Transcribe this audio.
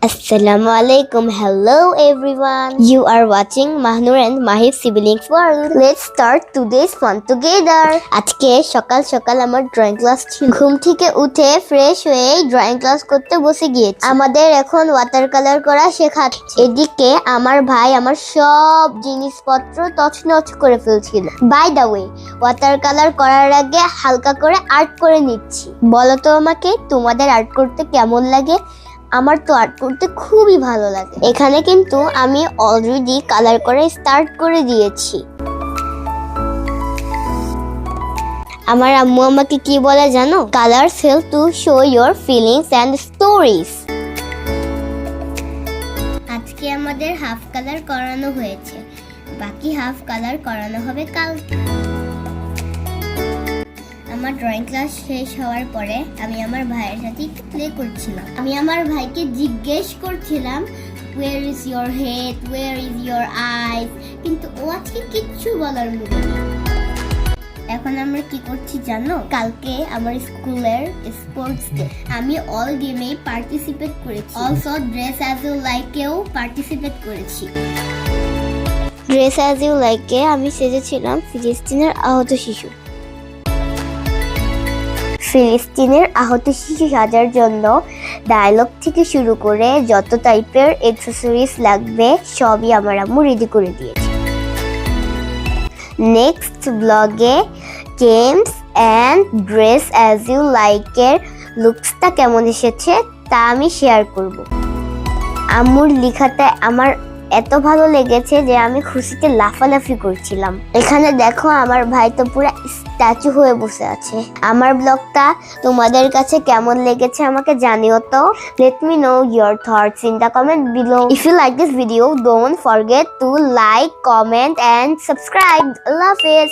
Assalamualaikum. Hello everyone. You are watching Mahnur and Mahib Siblings World. Let's start today's fun together. আজকে সকাল সকাল আমার drawing class ছিল। ঘুম থেকে উঠে ফ্রেশ হয়ে ড্রয়িং ক্লাস করতে বসে গিয়েছি। আমাদের এখন ওয়াটার কালার করা শেখাচ্ছে। এদিকে আমার ভাই আমার সব জিনিসপত্র তছনছ করে ফেলছিল। By the way, water colour করার আগে হালকা করে আর্ট করে নিচ্ছি। বলো তো আমাকে তোমাদের আর্ট করতে কেমন লাগে? আমার তো আর্ট করতে খুবই ভালো লাগে। এখানে কিন্তু আমি অলরেডি কালার করে স্টার্ট করে দিয়েছি। আমার আম্মু আমাকে কি বলে জানো? Colours help to show your feelings and stories. আজকে আমাদের হাফ কালার করানো হয়েছে, বাকি হাফ কালার করানো হবে কালকে। আমার ড্রয়িং ক্লাস শেষ হওয়ার পরে আমি আমার ভাইয়ের সাথে একটু প্লে করছিলাম। আমি আমার ভাইকে জিজ্ঞেস করছিলাম where is your head, where is your eyes, কিন্তু ও আজকে কিচ্ছু বলার মুখে নেই। এখন আমরা কি করছি জানো? কালকে আমার স্কুলের স্পোর্টস ডে। আমি অল গেমেই পার্টিসিপেট করেছি, অলসো ড্রেস অ্যাজ ইউ লাইকেও পার্টিসিপেট করেছি। ড্রেস অ্যাজ ইউ লাইকে আমি সেজেছিলাম ফিলিস্তিনের আহত শিশু। ফিলিস্তিনের আহত শিশু সাজার জন্য ডায়লগ থেকে শুরু করে যত টাইপের অ্যাকসেসরিজ লাগবে সবই আমার আম্মু রেডি করে দিয়েছে। নেক্সট ব্লগে games and dress as you লাইকের লুকসটা কেমন এসেছে তা আমি শেয়ার করব। আম্মুর লেখাতে আমার এত ভালো লেগেছে যে আমি খুশিতে লাফালাফি করছিলাম। এখানে দেখো আমার ভাই তো পুরো স্ট্যাচু হয়ে বসে আছে। আমার ব্লগটা তোমাদের কাছে কেমন লেগেছে আমাকে জানিও তো। Let me know your thoughts in the comment below. If you like this video, don't forget to like, comment and subscribe. আল্লাহ হাফেজ।